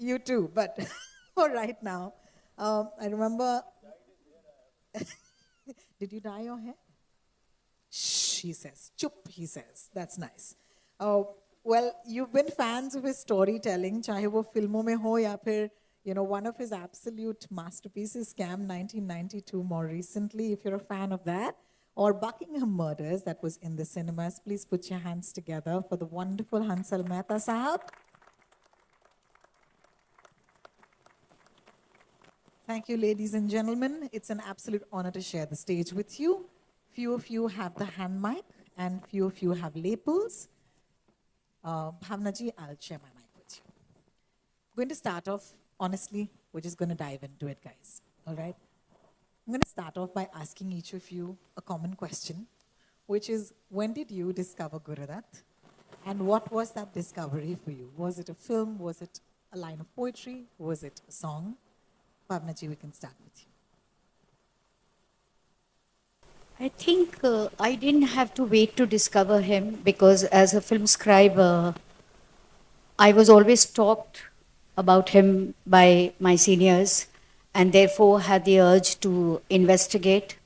You too, but for right now, I remember. Did you dye your hair? Shh, he says. Chup, he says. That's nice. Well, you've been fans of his storytelling, चाहे वो फिल्मों में हो या फिर, one of his absolute masterpieces, Scam 1992, more recently, if you're a fan of that, or Buckingham Murders, that was in the cinemas. Please put your hands together for the wonderful Hansal Mehta Sahab. Thank you, ladies and gentlemen. It's an absolute honor to share the stage with you. Few of you have the hand mic, and few of you have lapels. Bhavna ji, I'll share my mic with you. I'm going to start off, honestly, we're just going to dive into it, guys. All right? I'm going to start off by asking each of you a common question, which is, when did you discover Guru Dutt? And what was that discovery for you? Was it a film? Was it a line of poetry? Was it a song? Bhavna ji, we can start with you. I think I didn't have to wait to discover him because as a film scribe, I was always taught about him by my seniors and therefore had the urge to investigate,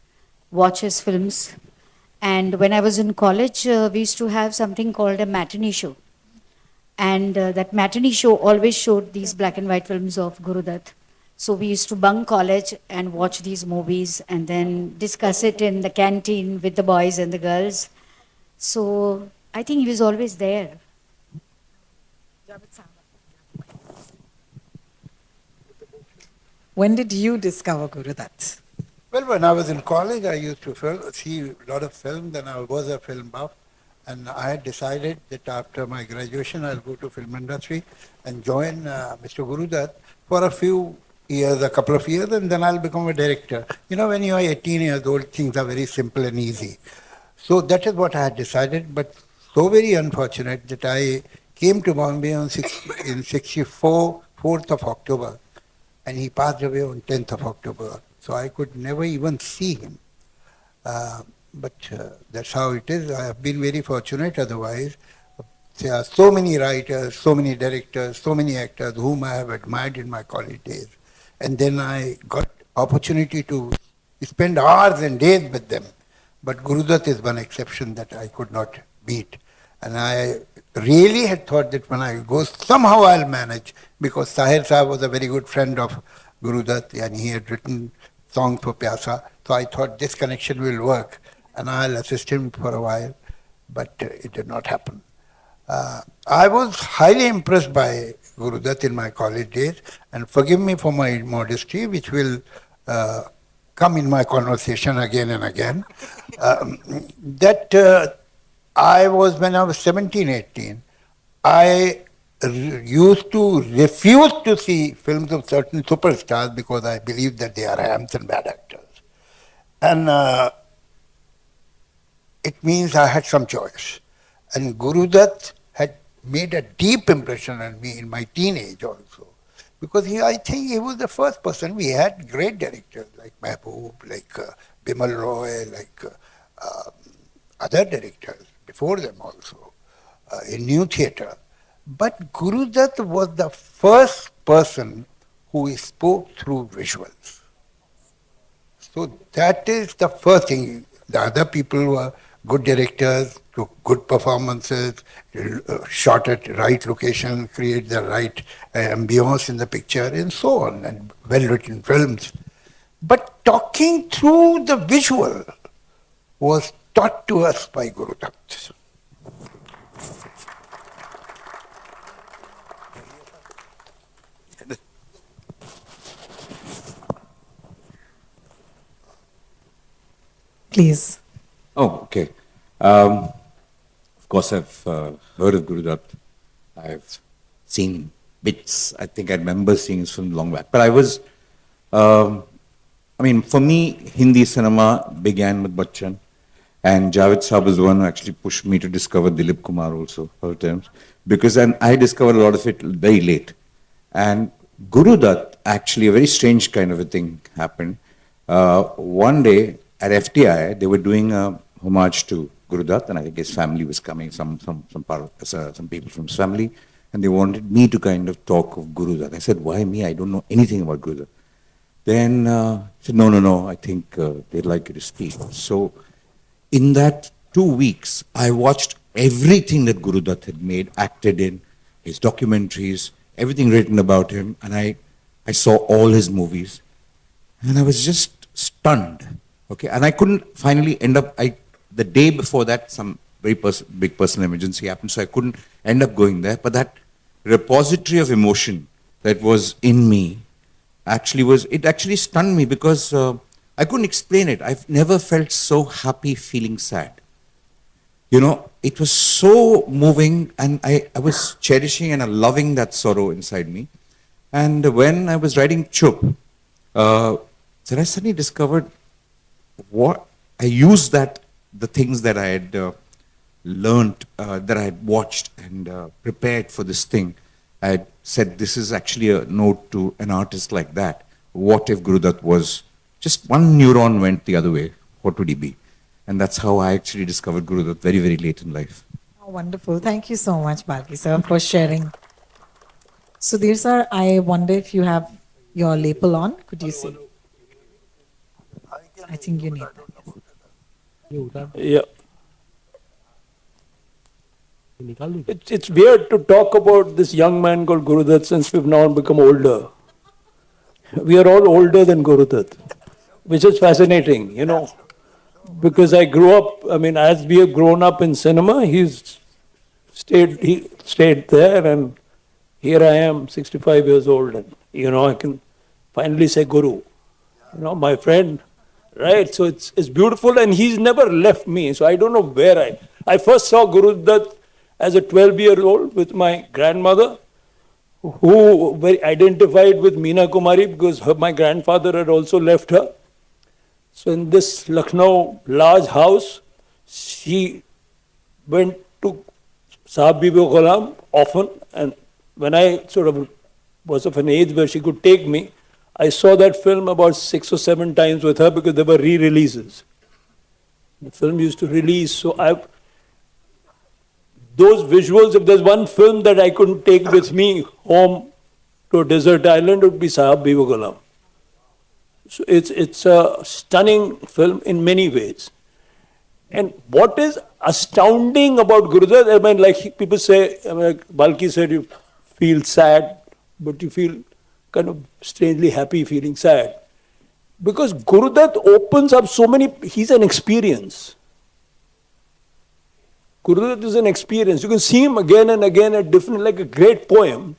watch his films. And when I was in college, we used to have something called a matinee show. And that matinee show always showed these black and white films of Guru Dutt. So we used to bunk college and watch these movies and then discuss it in the canteen with the boys and the girls. So I think he was always there. When did you discover Guru Dutt? Well, when I was in college, I used to see a lot of film. Then I was a film buff. And I had decided that after my graduation, I'll go to film industry and join Mr. Guru Dutt for a couple of years, and then I'll become a director. When you are 18 years old, things are very simple and easy. So that is what I had decided, but so very unfortunate that I came to Bombay in 64, 4th of October, and he passed away on 10th of October. So I could never even see him. But that's how it is. I have been very fortunate otherwise. There are so many writers, so many directors, so many actors whom I have admired in my college days. And then I got opportunity to spend hours and days with them. But Guru Dutt is one exception that I could not beat. And I really had thought that when I go, somehow I'll manage, because Sahir Sahab was a very good friend of Guru Dutt and he had written songs for Pyaasa. So I thought this connection will work and I'll assist him for a while. But it did not happen. I was highly impressed by Guru Dutt in my college days, and forgive me for my modesty, which will come in my conversation again and again, when I was 17, 18, I used to refuse to see films of certain superstars because I believed that they are hams and bad actors. And it means I had some choice. And Guru Dutt had made a deep impression on me in my teenage also. Because I think he was the first person. We had great directors like Mehboob, like Bimal Roy, like other directors before them also in new theatre. But Guru Dutt was the first person who spoke through visuals. So that is the first thing. The other people were good directors, took good performances, shot at right location, create the right ambience in the picture, and so on, and well-written films. But talking through the visual was taught to us by Guru Dutt. Please. Oh, okay. Of course, I've heard of Guru Dutt. I've seen bits. I think I remember seeing his film long back. But for me, Hindi cinema began with Bachchan. And Javed Sahab was the one who actually pushed me to discover Dilip Kumar also, other times. Because I discovered a lot of it very late. And Guru Dutt, actually, a very strange kind of a thing happened. One day at FTI, they were doing a homage to Guru Dutt, and I think his family was coming, some people from his family, and they wanted me to kind of talk of Guru Dutt. I said, why me? I don't know anything about Guru Dutt. Then he said, no, I think they'd like you to speak. So in that 2 weeks, I watched everything that Guru Dutt had made, acted in, his documentaries, everything written about him, and I saw all his movies, and I was just stunned. Okay, and I couldn't finally end up. The day before that, some very big personal emergency happened, so I couldn't end up going there. But that repository of emotion that was in me actually stunned me because I couldn't explain it. I've never felt so happy feeling sad. You know, it was so moving, and I was cherishing and loving that sorrow inside me. And when I was writing Chup, then I suddenly discovered what I used the things that I had learned, that I had watched and prepared for this thing. I had said, this is actually a note to an artist like that. What if Guru Dutt was just one neuron went the other way? What would he be? And that's how I actually discovered Guru Dutt very, very late in life. Oh, wonderful. Thank you so much, Balki sir, for sharing. Sudhir sir, I wonder if you have your lapel on. Could you see? I think you need that. Yeah. It's weird to talk about this young man called Guru Dutt since we've now become older. We are all older than Guru Dutt, which is fascinating, you know. Because I grew up, I mean, as we have grown up in cinema, he stayed there, and here I am, 65 years old, and, you know, I can finally say Guru, you know, my friend, right? So it's beautiful, and he's never left me, so I don't know where I first saw Guru Dutt as a 12-year-old with my grandmother, who very identified with Meena Kumari because my grandfather had also left her. So in this Lucknow large house, she went to Sahab Bibi Ghulam often, and when I sort of was of an age where she could take me, I saw that film about 6 or 7 times with her because there were re-releases. The film used to release, so those visuals, if there's one film that I couldn't take with me home to a desert island, it would be Sahab Bibi Ghulam. So it's a stunning film in many ways. And what is astounding about Guru Dutt, I mean, like people say, I mean, like Balki said, you feel sad, but you feel kind of strangely happy feeling sad. Because Guru Dutt opens up so many, he's an experience. Guru Dutt is an experience. You can see him again and again at different, like a great poem.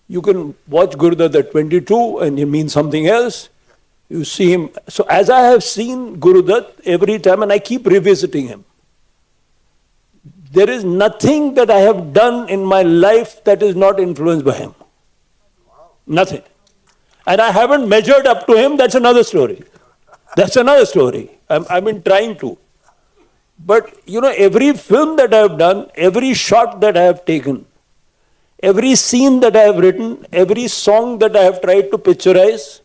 You can watch Guru Dutt at 22 and it means something else. You see him. So as I have seen Guru Dutt every time, and I keep revisiting him, there is nothing that I have done in my life that is not influenced by him. Nothing. And I haven't measured up to him, that's another story. That's another story. I've been trying to. But, you know, every film that I have done, every shot that I have taken, every scene that I have written, every song that I have tried to picturize,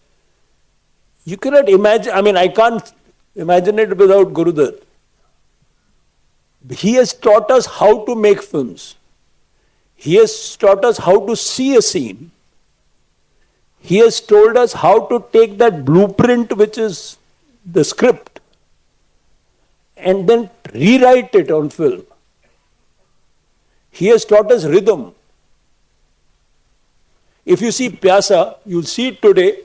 you cannot imagine, I mean, I can't imagine it without Guru Dutt. He has taught us how to make films. He has taught us how to see a scene. He has told us how to take that blueprint, which is the script, and then rewrite it on film. He has taught us rhythm. If you see Pyaasa, you'll see it today.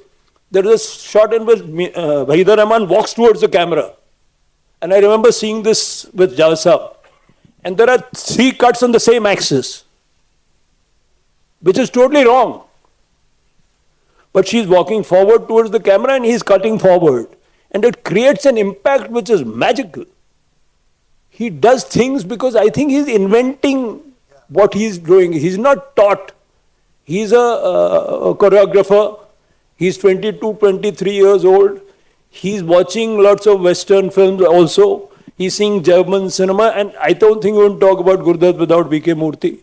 There is a shot in which Wahidur Rahman walks towards the camera. And I remember seeing this with Javed Akhtar. And there are 3 cuts on the same axis, which is totally wrong. But she's walking forward towards the camera and he's cutting forward. And it creates an impact which is magical. He does things because I think he's inventing what he's doing. He's not taught. He's a choreographer. He's 22, 23 years old. He's watching lots of Western films also. He's seeing German cinema. And I don't think we can talk about Guru Dutt without V.K. Murthy.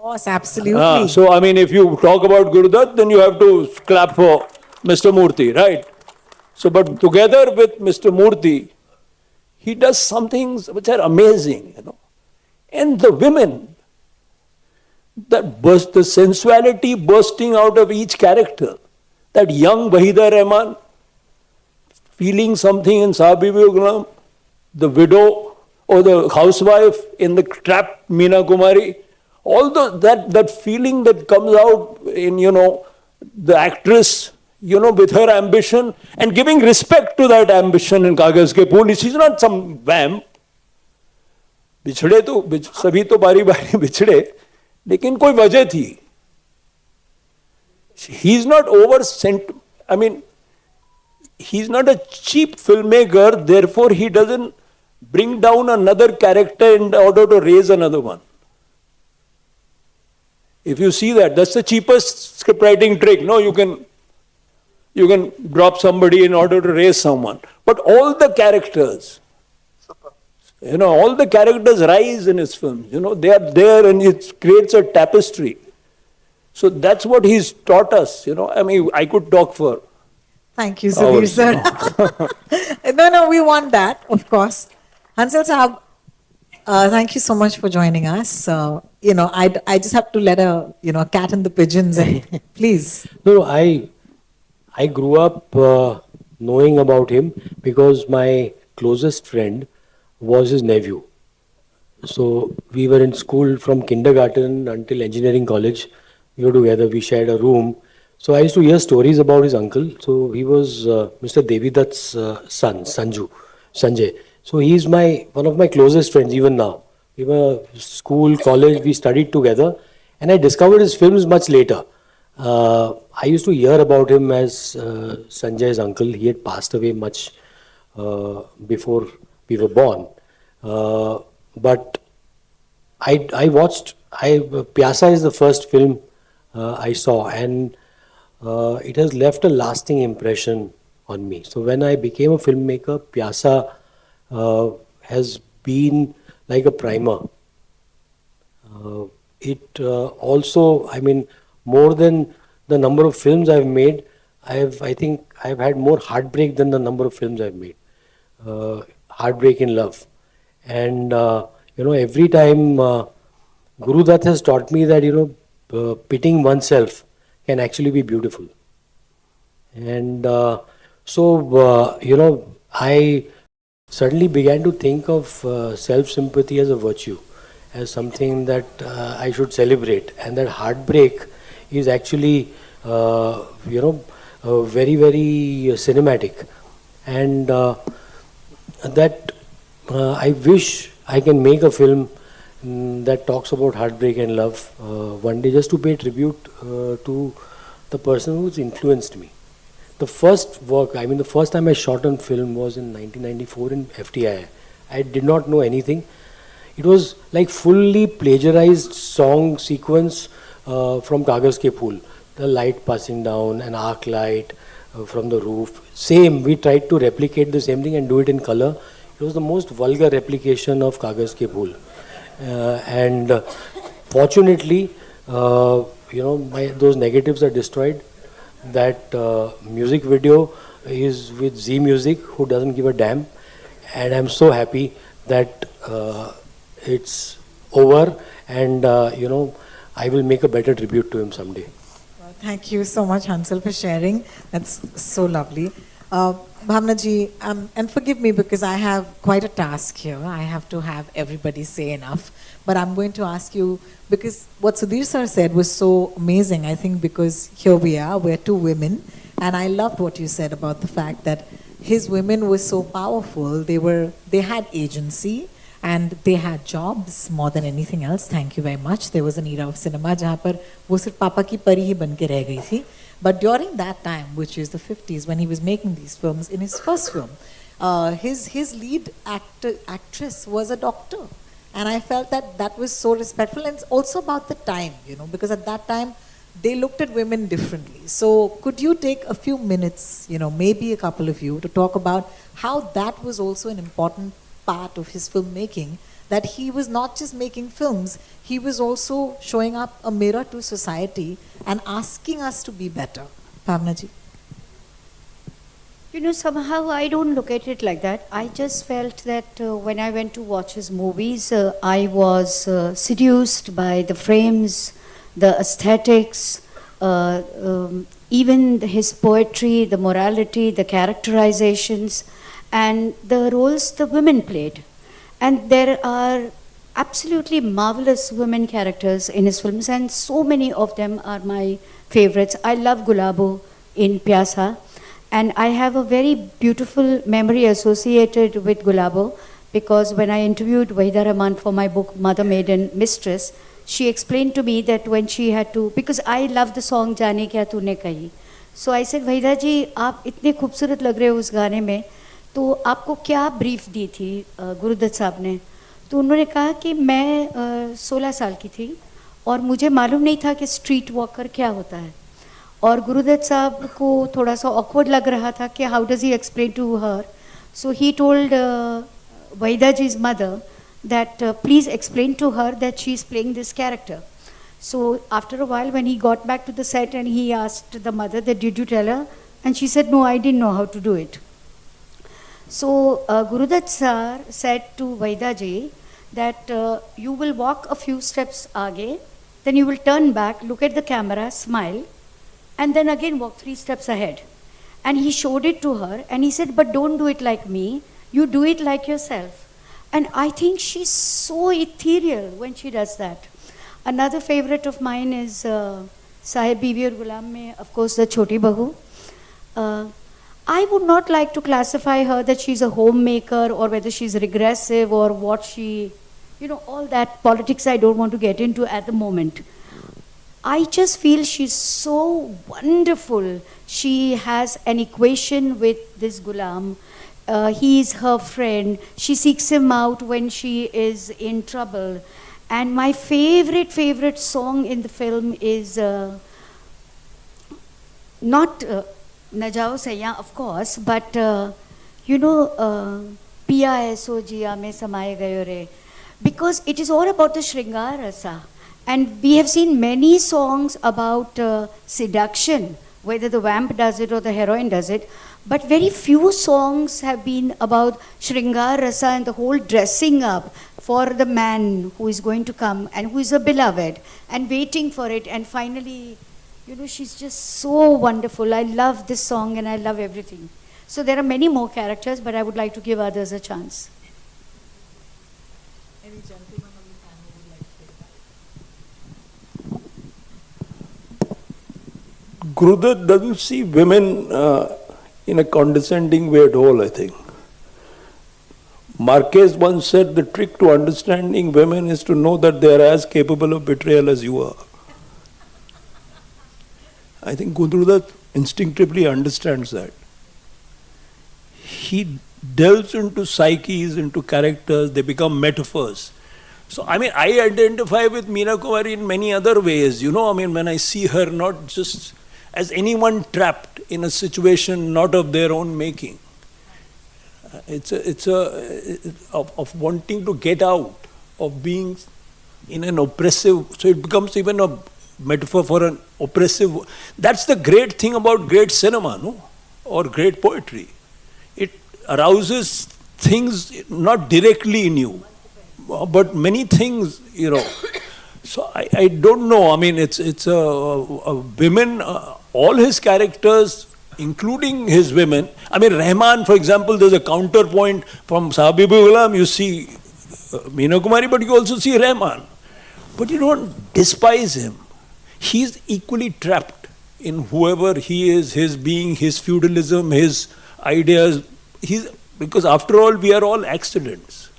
Yes, absolutely. So, I mean, if you talk about Guru Dutt, then you have to clap for Mr. Murthy, right? So, but together with Mr. Murthy, he does some things which are amazing, you know. And the women, the sensuality bursting out of each character. That young Wahida Rahman feeling something in Sahibi Ghulam, the widow or the housewife in the trapped Meena Kumari, all that feeling that comes out in, the actress, with her ambition and giving respect to that ambition in Kagaz Ke Phool. She's not some vamp. बिछड़े तो सभी तो बारी बारी बिछड़े, लेकिन कोई वजह थी. He's not he's not a cheap filmmaker, therefore he doesn't bring down another character in order to raise another one. If you see that's the cheapest script writing trick. No, you can drop somebody in order to raise someone. But all the characters, all the characters rise in his films. They are there and it creates a tapestry. So that's what he's taught us. I could talk for Thank you, Sudhir sir. No, we want that, of course. Hansal Sahab, thank you so much for joining us. I just have to let a cat and the pigeons in. Please. No, I grew up knowing about him because my closest friend was his nephew. So we were in school from kindergarten until engineering college. We were together, we shared a room. So I used to hear stories about his uncle. So he was Mr. Devi Dutt's son, Sanjay. So he's one of my closest friends even now. We were school, college, we studied together. And I discovered his films much later. I used to hear about him as Sanjay's uncle. He had passed away much before we were born. But I watched, Pyaasa is the first film I saw, and it has left a lasting impression on me. So when I became a filmmaker, Pyaasa has been like a primer. It also, more than the number of films I've made, I think I've had more heartbreak than the number of films I've made. Heartbreak in love. And, every time Guru Dutt has taught me that, pitting oneself can actually be beautiful. And I suddenly began to think of self-sympathy as a virtue, as something that I should celebrate. And that heartbreak is actually, very, very cinematic. And that I wish I can make a film that talks about heartbreak and love one day, just to pay tribute to the person who's influenced me. The first work, the first time I shot on film was in 1994 in FTI. I did not know anything. It was like fully plagiarized song sequence from Kagaz Ke Phool. The light passing down, an arc light from the roof. Same, we tried to replicate the same thing and do it in color. It was the most vulgar replication of Kagaz Ke Phool. And fortunately, those negatives are destroyed. That music video is with Z Music, who doesn't give a damn. And I'm so happy that it's over, and I will make a better tribute to him someday. Thank you so much, Hansal, for sharing. That's so lovely. Bhavna ji, and forgive me because I have quite a task here. I have to have everybody say enough. But I'm going to ask you, because what Sudhir sir said was so amazing, I think, because here we are, we're two women. And I loved what you said about the fact that his women were so powerful. They had agency and they had jobs more than anything else. Thank you very much. There was an era of cinema जहाँ पर वो सिर्फ पापा की परी ही बन के रह गई थी. But during that time, which is the 50s, when he was making these films, in his first film, his lead actress was a doctor. And I felt that was so respectful. And it's also about the time, because at that time, they looked at women differently. So could you take a few minutes, maybe a couple of you, to talk about how that was also an important part of his filmmaking, that he was not just making films, he was also showing up a mirror to society and asking us to be better. Bhavna ji. Somehow I don't look at it like that. I just felt that when I went to watch his movies, I was seduced by the frames, the aesthetics, even his poetry, the morality, the characterizations, and the roles the women played. And there are absolutely marvelous women characters in his films, and so many of them are my favorites. I love Gulabo in Pyaasa, and I have a very beautiful memory associated with Gulabo because when I interviewed Wahida Rahman for my book Mother, Maiden, Mistress, she explained to me that when she had to, because I love the song Jaane Kya Tune Kahi. So I said, Wahida ji, आप इतने खूबसूरत लग रहे हो उस गाने में, तो आपको क्या ब्रीफ दी थी गुरुदत्त साहब ने? तो उन्होंने कहा कि मैं 16 साल की थी और मुझे मालूम नहीं था कि स्ट्रीट वॉकर क्या होता है, और गुरुदत्त साहब को थोड़ा सा ऑकवर्ड लग रहा था कि how does he explain to her. So he told Wahida ji's mother that please explain to her that she's playing this character. So after a while, when he got back to the set and he asked the mother that, did you tell her? And she said, no, I didn't know how to do it. So Gurudutt sir said to Wahida ji that you will walk a few steps aage, then you will turn back, look at the camera, smile, and then again walk 3 steps ahead. And he showed it to her and he said, but don't do it like me, you do it like yourself. And I think she's so ethereal when she does that. Another favorite of mine is Sahib Bibi aur Gulam mein, of course, the Choti Bahu. I would not like to classify her that she's a homemaker or whether she's regressive or what she, all that politics I don't want to get into at the moment. I just feel she's so wonderful. She has an equation with this Gulam. He's her friend. She seeks him out when she is in trouble. And my favorite song in the film is not Na Jao Saiya, of course, but Pyaasa jiya mein samaye gayo re. Because it is all about the Shringar Rasa. And we have seen many songs about seduction, whether the vamp does it or the heroine does it. But very few songs have been about Shringar Rasa and the whole dressing up for the man who is going to come and who is a beloved and waiting for it. And finally, she's just so wonderful. I love this song and I love everything. So there are many more characters, but I would like to give others a chance. Any gentleman on the panel would like to take that? Gurudutt doesn't see women in a condescending way at all, I think. Marquez once said the trick to understanding women is to know that they are as capable of betrayal as you are. I think Gurudutt instinctively understands that. He delves into psyches, into characters, they become metaphors. So, I identify with Meena Kumari in many other ways, when I see her not just as anyone trapped in a situation not of their own making. It's of wanting to get out, of being in an oppressive, so it becomes even a metaphor for an oppressive. That's the great thing about great cinema, no? Or great poetry. It arouses things not directly in you, but many things, So I don't know. It's a women. All his characters, including his women. Rahman, for example, there's a counterpoint from Sahib Bibi Ghulam. You see Meena Kumari, but you also see Rahman. But you don't despise him. He's equally trapped in whoever he is, his being, his feudalism, his ideas. Because after all, we are all accidents.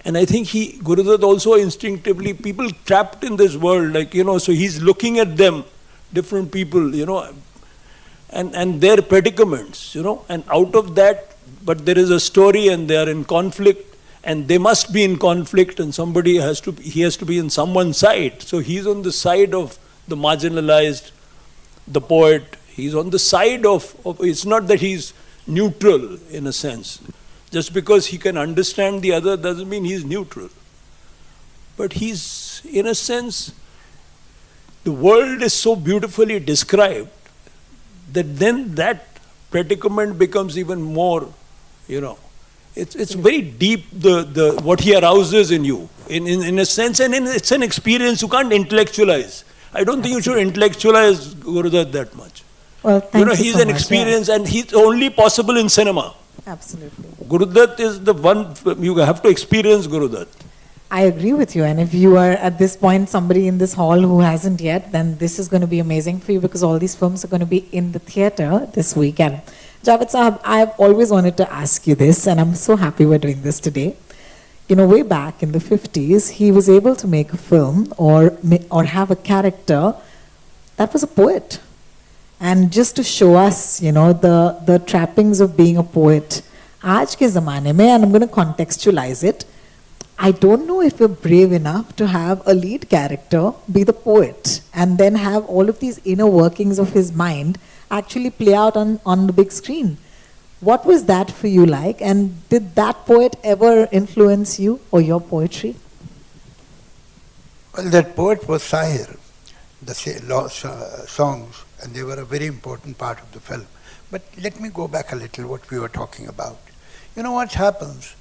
And I think Gurudutt also instinctively, people trapped in this world, so he's looking at them, different people, and their predicaments, and out of that, but there is a story and they are in conflict, and they must be in conflict, and he has to be in someone's side. So he's on the side of the marginalized, the poet. He's on the side of it's not that he's neutral in a sense. Just because he can understand the other doesn't mean he's neutral. But he's, in a sense, the world is so beautifully described that then that predicament becomes even more, it's very deep, the what he arouses in you. in a sense, and it's an experience you can't intellectualize. I don't think you should intellectualize Guru Dutt that much. Well, thank you He's so an much, experience, yes. and he's only possible in cinema. Absolutely. Guru Dutt is the one, you have to experience Guru Dutt. I agree with you. And if you are at this point somebody in this hall who hasn't yet, then this is going to be amazing for you because all these films are going to be in the theatre this weekend. Javed Sahab, I've always wanted to ask you this, and I'm so happy we're doing this today. You know, way back in the 50s, he was able to make a film or have a character that was a poet. And just to show us, you know, the trappings of being a poet, aaj ke zamane mein, and I'm going to contextualize it, I don't know if we're brave enough to have a lead character be the poet and then have all of these inner workings of his mind actually play out on the big screen. What was that for you like? And did that poet ever influence you or your poetry? Well, that poet was Sahir, the songs, and they were a very important part of the film. But let me go back a little what we were talking about. You know what happens?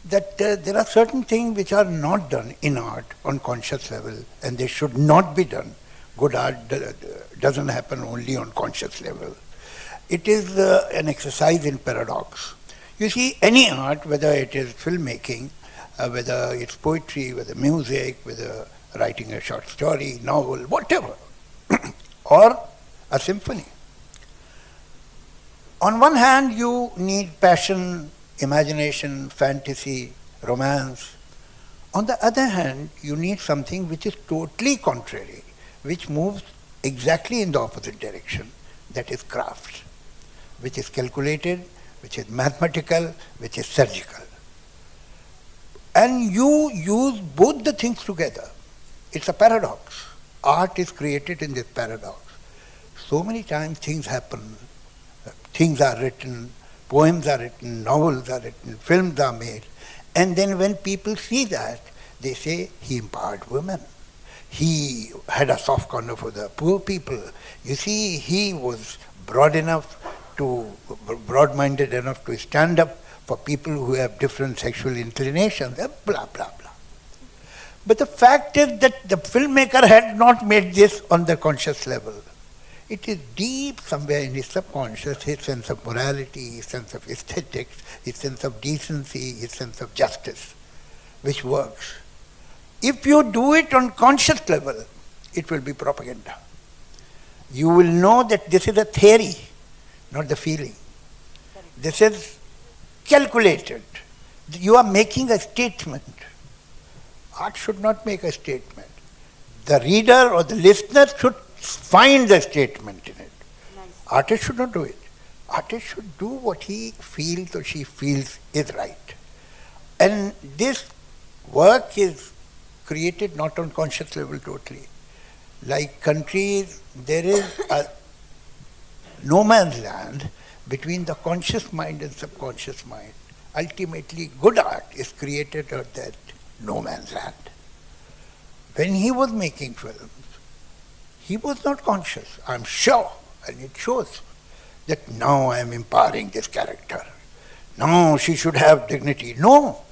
That there are certain things which are not done in art on conscious level, and they should not be done. Good art doesn't happen only on conscious level. It is an exercise in paradox. You see, any art, whether it is filmmaking, whether it's poetry, whether music, whether writing a short story, novel, whatever, or a symphony. On one hand, you need passion, imagination, fantasy, romance. On the other hand, you need something which is totally contrary, which moves exactly in the opposite direction, that is craft, which is calculated, which is mathematical, which is surgical. And you use both the things together. It's a paradox. Art is created in this paradox. So many times things happen, things are written, poems are written, novels are written, films are made, and then when people see that, they say, he empowered women. He had a soft corner for the poor people. You see, he was broad-minded enough to stand up for people who have different sexual inclinations, blah, blah, blah. But the fact is that the filmmaker had not made this on the conscious level. It is deep somewhere in his subconscious, his sense of morality, his sense of aesthetics, his sense of decency, his sense of justice, which works. If you do it on conscious level, it will be propaganda. You will know that this is a theory, not the feeling. This is calculated. You are making a statement. Art should not make a statement. The reader or the listener should find the statement in it. Nice. Artist should not do it. Artist should do what he feels or she feels is right. And this work is created not on conscious level totally. Like countries, there is a no man's land between the conscious mind and subconscious mind. Ultimately, good art is created at that no man's land. When he was making films, he was not conscious, I'm sure, and it shows that now I am empowering this character. Now she should have dignity. No,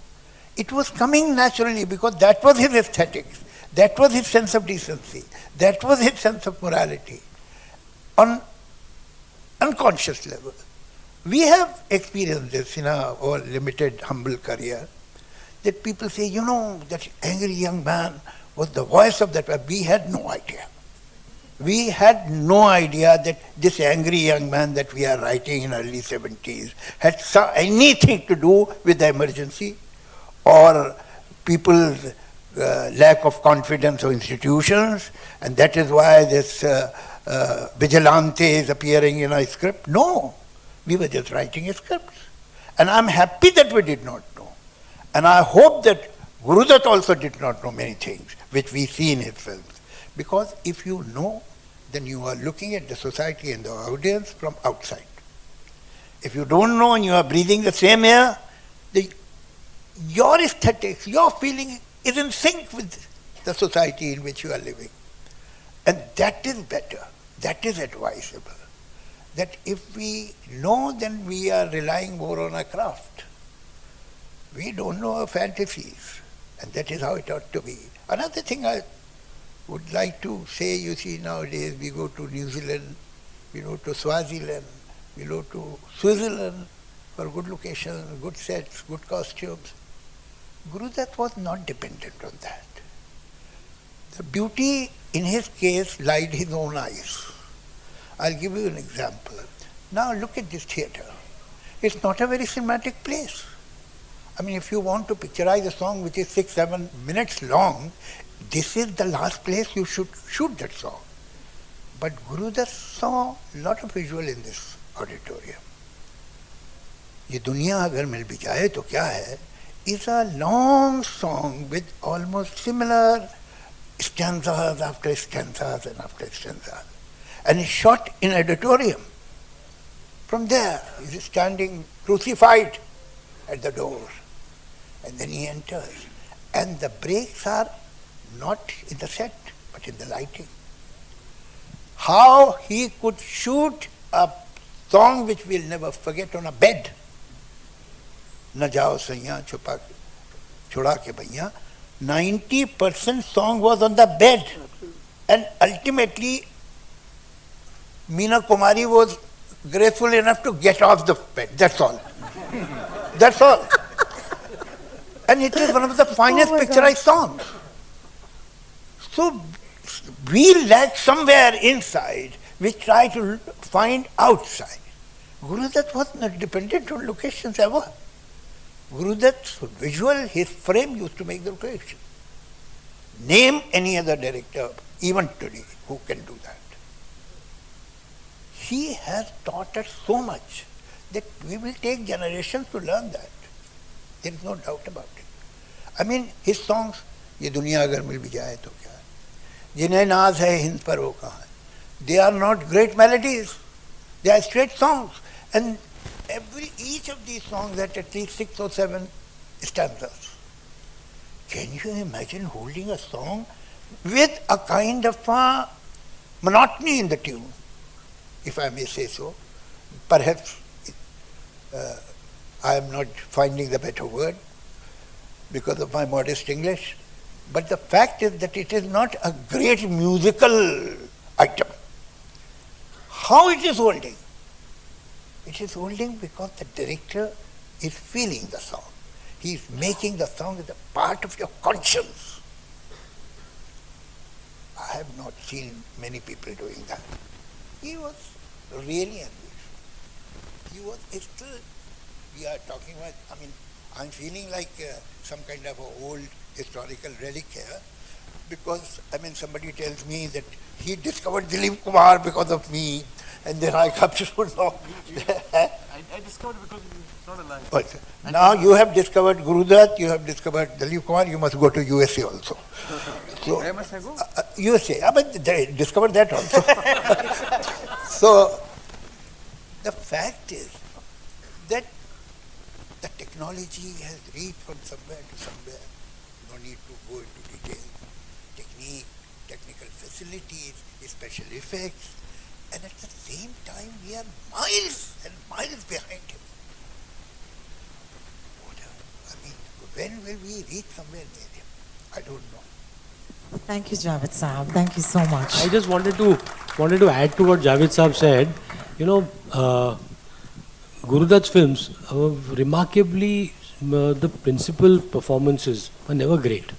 it was coming naturally because that was his aesthetics, that was his sense of decency, that was his sense of morality. On unconscious level, we have experienced this in our limited, humble career, that people say, you know, that angry young man was the voice of that. We had no idea. We had no idea that this angry young man that we are writing in early 70s had anything to do with the emergency or people's lack of confidence of institutions, and that is why this vigilante is appearing in a script. No, we were just writing a script. And I'm happy that we did not know. And I hope that Guru Dutt also did not know many things which we see in his films. Because if you know, then you are looking at the society and the audience from outside. If you don't know and you are breathing the same air, your aesthetics, your feeling is in sync with the society in which you are living. And that is better, that is advisable. That if we know, then we are relying more on our craft. We don't know our fantasies. And that is how it ought to be. Another thing I would like to say, you see, nowadays we go to New Zealand, we go to Swaziland, we go to Switzerland for good locations, good sets, good costumes. Guru Dutt was not dependent on that. The beauty in his case lied his own eyes. I'll give you an example. Now look at this theatre. It's not a very cinematic place. I mean, if you want to picturize a song which is 6-7 minutes long, this is the last place you should shoot that song. But Guru Dutt saw a lot of visual in this auditorium. ये दुनिया अगर मिल भी जाए तो क्या है, is a long song with almost similar stanzas after stanzas and after stanzas. And it's shot in auditorium. From there, he is standing crucified at the door. And then he enters. And the breaks are not in the set, but in the lighting. How he could shoot a song which we'll never forget on a bed. न जाओ सैया छुपा छुड़ा के भैया. 90% song was on the bed. And ultimately, Meena Kumari was graceful enough to get off the bed. That's all. That's all. And it is one of the finest picturized songs. So we lack somewhere inside, we try to find outside. Guru Dutt was not dependent on locations ever. Guru Dutt's visual, his frame used to make the location. Name any other director, even today, who can do that. He has taught us so much that we will take generations to learn that. There is no doubt about it. I mean, his songs, ये दुनिया अगर मिल भी जाए तो क्या, जिन्हें नाज है हिंद पर वो कहाँ, they are not great melodies, they are straight songs. And each of these songs had at least 6 or 7 stanzas. Can you imagine holding a song with a kind of monotony in the tune, if I may say so? Perhaps I am not finding the better word because of my modest English, but the fact is that it is not a great musical item. How it is holding? It is holding because the director is feeling the song. He is making the song as a part of your conscience. I have not seen many people doing that. He was really unusual. He was still, we are talking about, I mean, I'm feeling like some kind of an old historical relic here, because, I mean, somebody tells me that he discovered Dilip Kumar because of me, and then I come to know. I discovered because it's not alive. But now you have discovered Guru Dutt, you have discovered Dilip Kumar, you must go to USA also. So, Where must I go? USA, but they discovered that also. So, the fact is that the technology has reached from somewhere to somewhere. No need to go into detail. Technique, technical facilities, special effects, and at the same time we are miles and miles behind him. I mean, when will we reach somewhere near him? I don't know. Thank you, Javed Saab. Thank you so much. I just wanted to add to what Javed Saab said. You know, Guru Dutt's films, remarkably, the principal performances were never great.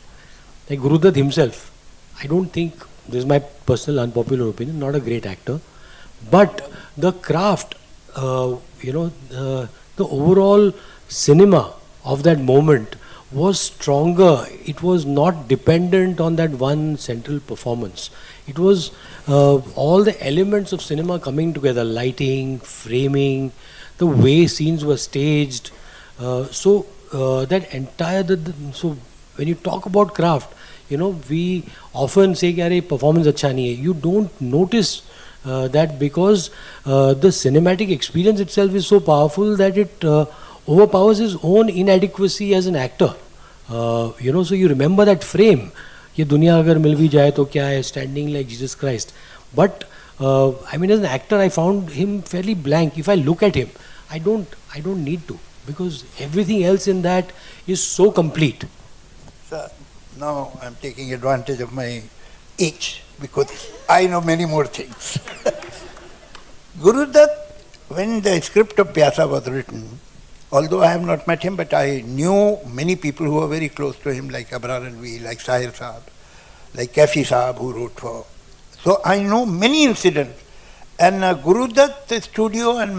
Like Guru Dutt himself, I don't think, this is my personal unpopular opinion, not a great actor, but the craft, the overall cinema of that moment was stronger. It was not dependent on that one central performance. It was all the elements of cinema coming together, lighting, framing, the way scenes were staged. That entire, so when you talk about craft, you know, we often say that performance acha nahi hai. You don't notice that because the cinematic experience itself is so powerful that it overpowers his own inadequacy as an actor. So you remember that frame. Ye duniya agar mil bhi jaye to kya hai, standing like Jesus Christ. But I mean, as an actor, I found him fairly blank. If I look at him, I don't need to, because everything else in that is so complete. So now I'm taking advantage of my age because I know many more things. Guru Dutt, when the script of Pyaasa was written, although I have not met him, but I knew many people who were very close to him, like Abrar Alvi, like Sahir Saab, like Kafi Saab, who wrote for. So I know many incidents. And Guru Dutt's studio and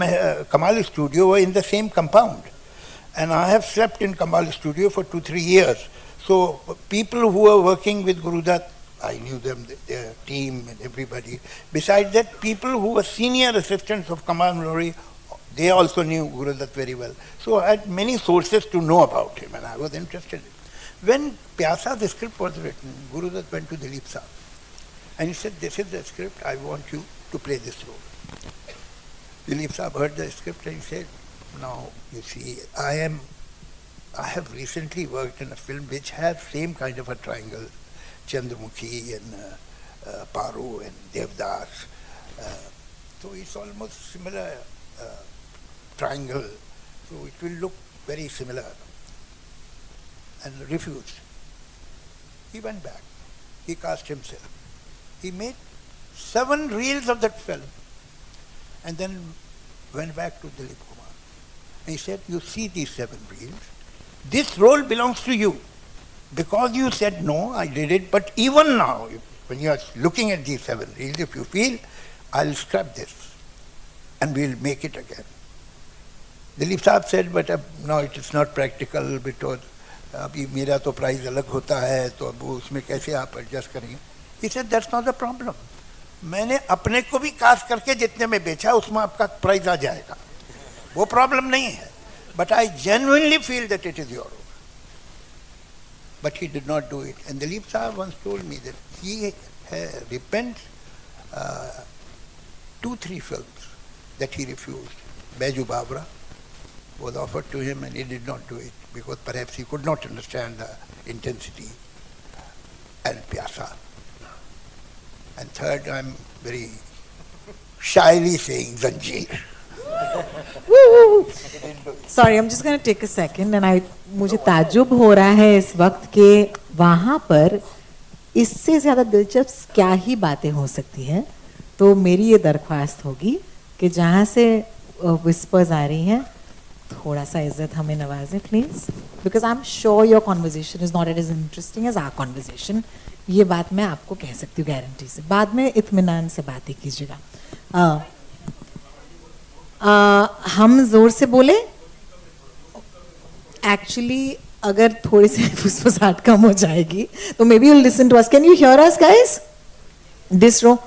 Kamal's studio were in the same compound. And I have slept in Kamal's studio for 2-3 years. So people who were working with Guru Dutt, I knew them, their team and everybody. Besides that, people who were senior assistants of Kamal Lori, they also knew Guru Dutt very well. So I had many sources to know about him and I was interested. When Pyaasa, the script was written, Guru Dutt went to Dilip Saab and he said, this is the script, I want you to play this role. Dilip Saab heard the script and he said, now you see, I have recently worked in a film which has same kind of a triangle, Chandramukhi and Paru and Devdas. So it's almost similar triangle. So it will look very similar. And refused. He went back. He cast himself. He made 7 reels of that film and then went back to Dilip Kumar. And he said, you see these 7 reels. This role belongs to you. Because you said no, I did it. But even now, when you are looking at these 7 reels, if you feel, I'll scrap this and we'll make it again. Dilip Saab said, but no, it is not practical because अभी मेरा तो price अलग होता है तो अब उसमें कैसे आप एडजस्ट करेंगे. He said, that's not the problem. मैंने अपने को भी कास्ट करके जितने में बेचा उसमें आपका प्राइस आ जाएगा. वो प्रॉब्लम नहीं है. But I genuinely feel that it is your role. But he did not do it. And Dilip Saab once told me that he repents 2-3 films that he refused. Baiju Babra was offered to him and he did not do it because perhaps he could not understand the intensity. And Pyaasa. And third, I'm very shyly saying Zanjeer. Sorry, I'm just going to take a second and मुझे ताज्जुब हो रहा है इस वक्त के वहाँ पर इससे ज़्यादा दिलचस्प क्या ही बातें हो सकती हैं. तो मेरी ये दरख्वास्त होगी कि जहाँ से whispers आ रही हैं थोड़ा सा इज्जत हमें नवाजें please, because I am sure your conversation is not as interesting as our conversation. ये बात मैं आपको कह सकती हूँ गारंटी से. बाद में इत्मीनान से बातें कीजिएगा. हम जोर से बोले एक्चुअली अगर थोड़ी सी फुसफुसाहट कम हो जाएगी तो maybe you listen to us. Can you hear us guys? This row.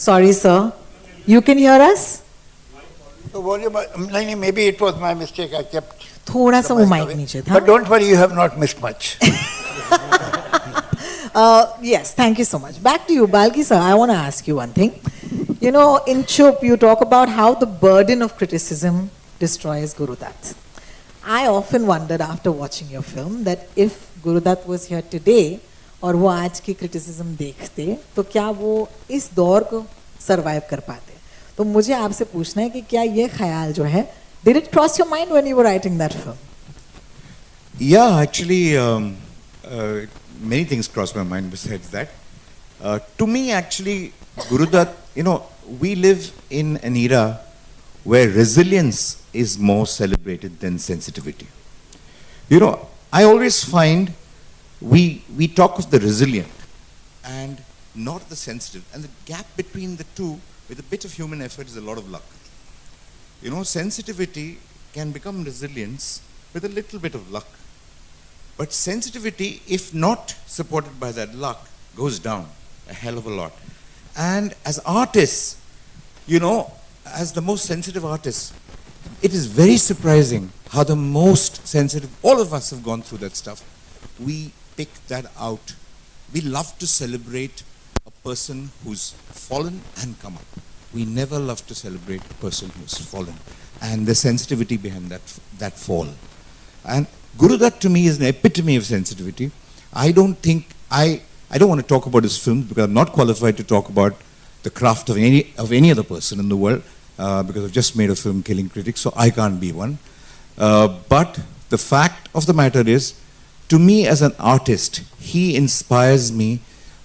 Sorry sir, you can hear us? So volume, maybe it was my mistake. I kept. थोड़ा सा वो माइक नीचे था. But don't worry, you have not missed much. Yes, thank you so much. Back to you, Balki sir. I want to ask you one thing. You know, in Chup, you talk about how the burden of criticism destroys Guru Dutt. I often wondered after watching your film that if Guru Dutt was here today और वो आज की criticism देखते तो क्या वो इस दौर को survive कर पाते. तो मुझे आपसे पूछना है कि क्या ये ख्याल जो है, did it cross your mind when you were writing that film? Yeah, actually, many things crossed my mind besides that. To me, actually, Guru Dutt, you know, we live in an era where resilience is more celebrated than sensitivity. You know, I always find we talk of the resilient and not the sensitive. And the gap between the two, with a bit of human effort, is a lot of luck. You know, sensitivity can become resilience with a little bit of luck. But sensitivity, if not supported by that luck, goes down a hell of a lot. And as artists, you know, as the most sensitive artists, it is very surprising how the most sensitive, all of us have gone through that stuff. We pick that out. We love to celebrate a person who's fallen and come up. We never love to celebrate a person who's fallen and the sensitivity behind that fall. And Guru Dutt to me is an epitome of sensitivity. I don't want to talk about his films because I'm not qualified to talk about the craft of any other person in the world because I've just made a film, Killing Critics, so I can't be one. But the fact of the matter is, to me as an artist, he inspires me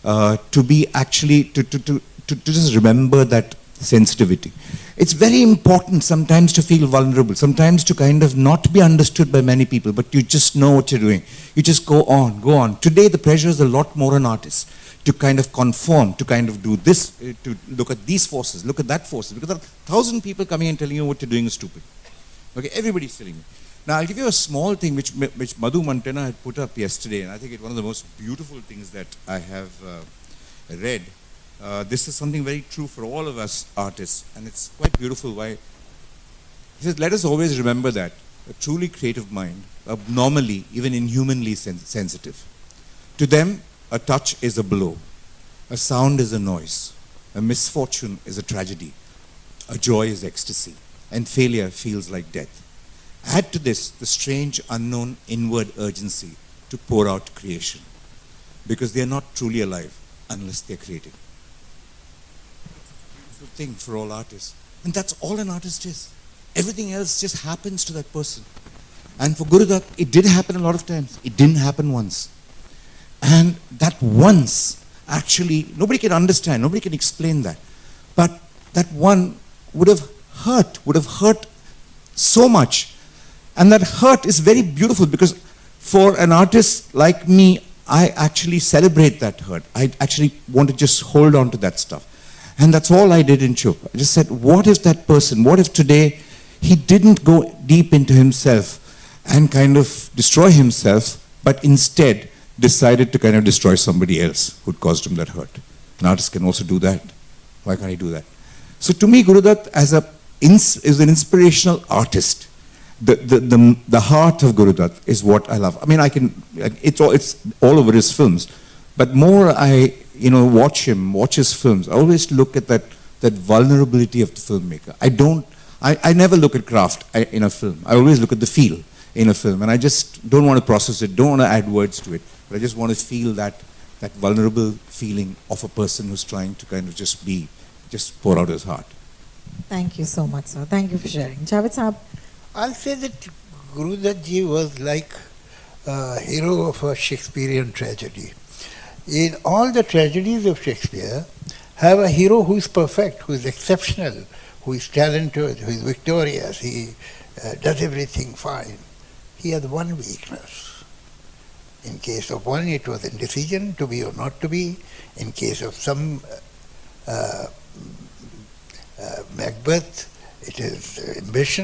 to be actually, to just remember that sensitivity. It's very important sometimes to feel vulnerable, sometimes to kind of not be understood by many people, but you just know what you're doing. You just go on, go on. Today the pressure is a lot more on artists to kind of conform, to kind of do this, to look at these forces, look at that forces, because there are 1,000 people coming and telling you what you're doing is stupid. Okay, everybody's telling me. Now I'll give you a small thing which Madhu Mantena had put up yesterday, and I think it's one of the most beautiful things that I have read. This is something very true for all of us artists, and it's quite beautiful. Why? He says, let us always remember that a truly creative mind, abnormally, even inhumanly sensitive. To them, a touch is a blow, a sound is a noise, a misfortune is a tragedy, a joy is ecstasy, and failure feels like death. Add to this the strange, unknown, inward urgency to pour out creation, because they are not truly alive unless they're creating. Beautiful thing for all artists. And that's all an artist is. Everything else just happens to that person. And for Guru Dutt, it did happen a lot of times. It didn't happen once. And that once, actually, nobody can understand, nobody can explain that. But that one would have hurt so much. And that hurt is very beautiful, because for an artist like me, I actually celebrate that hurt. I actually want to just hold on to that stuff. And that's all I did in Chup. I just said, what if that person, what if today he didn't go deep into himself and kind of destroy himself, but instead decided to kind of destroy somebody else who'd caused him that hurt. An artist can also do that. Why can't he do that? So to me, Guru Dutt is an inspirational artist. The heart of Guru Dutt is what I love. I mean, it's all over his films, but more I watch his films, I always look at that vulnerability of the filmmaker. I never look at craft in a film. I always look at the feel in a film, and I just don't want to process it, don't want to add words to it, but I just want to feel that vulnerable feeling of a person who's trying to kind of just pour out his heart. Thank you so much, sir. Thank you for sharing. Javed Saab. I'll say that Guru Dutt ji was like a hero of a Shakespearean tragedy. In all the tragedies of Shakespeare, have a hero who is perfect, who is exceptional, who is talented, who is victorious, he does everything fine. He has one weakness. In case of one, it was indecision, to be or not to be. In case of some Macbeth, it is ambition.